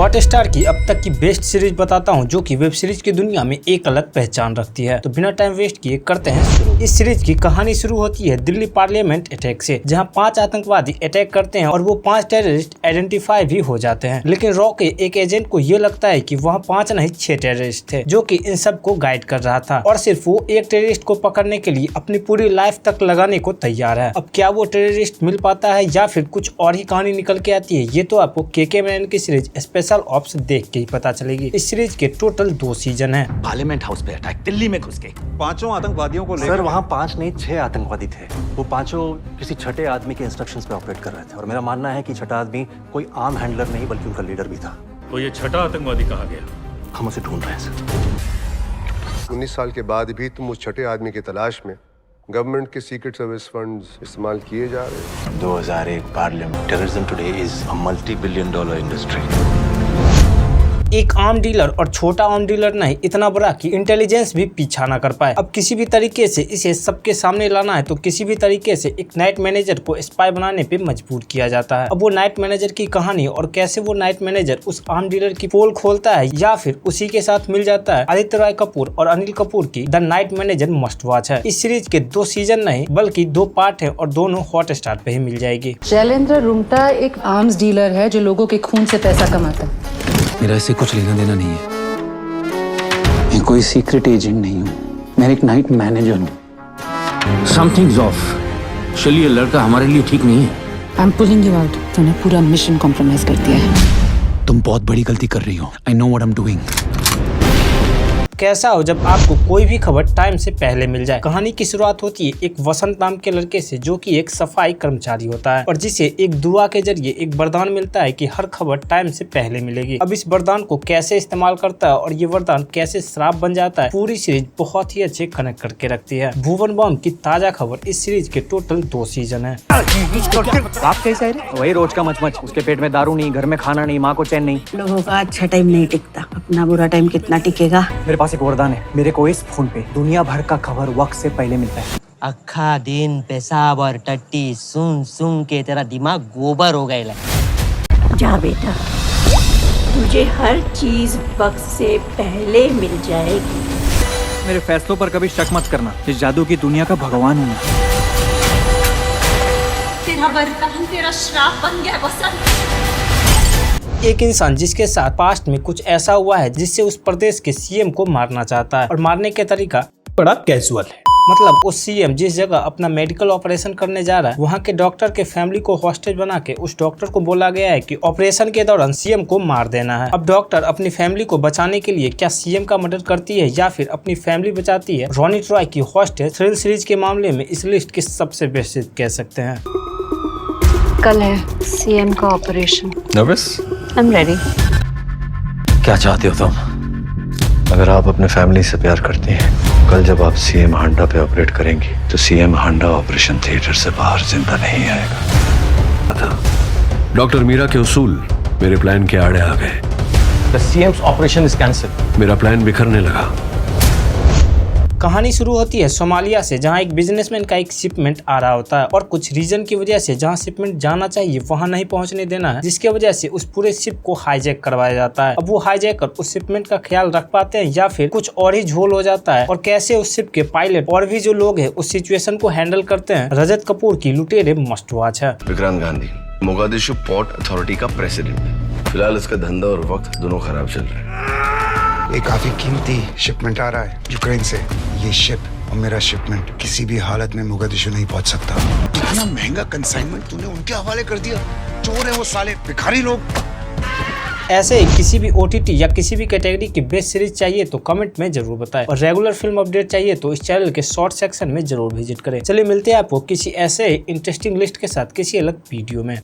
Hotstar की अब तक की बेस्ट सीरीज बताता हूं, जो कि वेब सीरीज की दुनिया में एक अलग पहचान रखती है। तो बिना टाइम वेस्ट किए करते हैं शुरू। इस सीरीज की कहानी शुरू होती है दिल्ली पार्लियामेंट अटैक से, जहां 5 आतंकवादी अटैक करते हैं और वो 5 टेररिस्ट आइडेंटिफाई भी हो जाते हैं। लेकिन रॉ के एक एजेंट को ये लगता है कि वहाँ 5 नहीं 6 टेररिस्ट थे, जो कि इन सबको गाइड कर रहा था और सिर्फ वो एक टेररिस्ट को पकड़ने के लिए अपनी पूरी लाइफ तक लगाने को तैयार है। अब क्या वो टेररिस्ट मिल पाता है या फिर कुछ और ही कहानी निकल के आती है, ये तो आपको के मैन की सीरीज स्पेशल ऑप्स देख के ही पता चलेगी। इस सीरीज के टोटल 2 सीजन है। पार्लियामेंट हाउस पे अटैक, दिल्ली में घुस गए 5 आतंकवादियों को सर वहाँ 5 नहीं 6 आतंकवादी थे। वो 5 किसी छठे आदमी के इंस्ट्रक्शंस पे ऑपरेट कर रहे थे और मेरा मानना है कि छठा आदमी कोई आम हैंडलर नहीं बल्कि उनका लीडर भी था। तो ये छठा आतंकवादी कहाँ गया? हम उसे ढूंढ रहे हैं सर। 19 साल के बाद भी तुम उस छठे आदमी की तलाश में गवर्नमेंट के सीक्रेट सर्विस फंड्स इस्तेमाल किए जा रहे हैं। 2001 parliament terrorism today is a multi-billion dollar industry. एक आम डीलर और छोटा आम डीलर नहीं, इतना बड़ा कि इंटेलिजेंस भी पीछा ना कर पाए। अब किसी भी तरीके से इसे सबके सामने लाना है तो किसी भी तरीके से एक नाइट मैनेजर को स्पाई बनाने पे मजबूर किया जाता है। अब वो नाइट मैनेजर की कहानी और कैसे वो नाइट मैनेजर उस आम डीलर की पोल खोलता है या फिर उसी के साथ मिल जाता है आदित्य रॉय कपूर और अनिल कपूर की the night manager must watch है। इस सीरीज के 2 सीजन नहीं बल्कि 2 पार्ट है और दोनों हॉटस्टार पे ही मिल जाएगी। शैलेंद्र रुंगटा एक आर्म्स डीलर है जो लोगों के खून से पैसा कमाता है। मेरा इससे कुछ लेना देना नहीं है। मैं कोई सीक्रेट एजेंट नहीं हूँ, मैं एक नाइट मैनेजर हूँ। Somethings off. चलिए, लड़का हमारे लिए ठीक नहीं है। I am pulling you out. तूने पूरा मिशन कॉम्प्रोमाइज कर दिया है। तुम बहुत बड़ी गलती कर रही हो। I know what I am doing. कैसा हो जब आपको कोई भी खबर टाइम से पहले मिल जाए। कहानी की शुरुआत होती है एक वसंत नाम के लड़के से, जो कि एक सफाई कर्मचारी होता है और जिसे एक दुआ के जरिए एक वरदान मिलता है कि हर खबर टाइम से पहले मिलेगी। अब इस वरदान को कैसे इस्तेमाल करता है और ये वरदान कैसे श्राप बन जाता है, पूरी सीरीज बहुत ही अच्छे कनेक्ट करके रखती है। भुवन बाम की ताजा खबर। इस सीरीज के टोटल 2 सीजन है। आप कैसे है? वही रोज का मच उसके पेट में दारू नहीं, घर में खाना नहीं, माँ को चैन नहीं। लोगों का अच्छा टाइम नहीं टिकता, अपना बुरा टाइम कितना टिकेगा। मेरे पास एक वरदान है, मेरे को इस फोन पे दुनिया भर का खबर वक्त से पहले मिलता है। अक्खा दिन पेशाब और टट्टी सुन सुन के तेरा दिमाग गोबर हो गया। जा बेटा, तुझे हर चीज वक्त से पहले मिल जाएगी। मेरे फैसलों पर कभी शक मत करना, इस जादू की दुनिया का भगवान हूँ मैं। तेरा वरदान तेरा श्राप बन गया वसंत। एक इंसान जिसके साथ पास्ट में कुछ ऐसा हुआ है जिससे उस प्रदेश के सीएम को मारना चाहता है और मारने का तरीका बड़ा कैजुअल है। मतलब उस सीएम जिस जगह अपना मेडिकल ऑपरेशन करने जा रहा है, वहाँ के डॉक्टर के फैमिली को हॉस्टेज बना के उस डॉक्टर को बोला गया है कि ऑपरेशन के दौरान सीएम को मार देना है। अब डॉक्टर अपनी फैमिली को बचाने के लिए क्या सीएम का मर्डर करती है या फिर अपनी फैमिली बचाती है। रोनी रॉय की हॉस्टेज थ्रिल सीरीज के मामले में इस लिस्ट की सबसे बेस्ट कह सकते हैं। कल है सीएम का operation. Nervous? I am ready. क्या चाहते हो तुम? अगर आप अपने फैमिली से प्यार करती हैं, कल जब आप सीएम हांडा पे ऑपरेट करेंगी तो सीएम हांडा ऑपरेशन थिएटर से बाहर जिंदा नहीं आएगा। डॉक्टर मीरा के उसूल मेरे प्लान के आड़े आ गए। The CM's operation is cancelled. मेरा प्लान बिखरने लगा। कहानी शुरू होती है सोमालिया से, जहां एक बिजनेसमैन का एक शिपमेंट आ रहा होता है और कुछ रीजन की वजह से जहां शिपमेंट जाना चाहिए वहां नहीं पहुंचने देना है, जिसके वजह से उस पूरे शिप को हाईजैक करवाया जाता है। अब वो हाईजैकर उस शिपमेंट का ख्याल रख पाते हैं या फिर कुछ और ही झोल हो जाता है, और कैसे उस शिप के पायलट और भी जो लोग हैं उस सिचुएशन को हैंडल करते हैं। रजत कपूर की लुटेरे मस्ट वॉच है। Vikrant Gandhi Mogadishu port authority का प्रेसिडेंट है। फिलहाल इसका धंधा और वक्त दोनों खराब चल रहे हैं। एक काफी कीमती शिपमेंट आ रहा है यूक्रेन से। ये शिप और मेरा शिपमेंट किसी भी हालत में मोगादिशु नहीं पहुंच सकता। इतना महंगा कंसाइनमेंट तूने उनके हवाले कर दिया। चोर है वो साले, भिखारी लोग। ऐसे ही किसी भी OTT या किसी भी कैटेगरी की बेस्ट सीरीज चाहिए तो कमेंट में जरूर बताएं, और रेगुलर फिल्म अपडेट चाहिए तो इस चैनल के शॉर्ट सेक्शन में जरूर विजिट करें। चलिए मिलते हैं आपको किसी ऐसे इंटरेस्टिंग लिस्ट के साथ किसी अलग वीडियो में।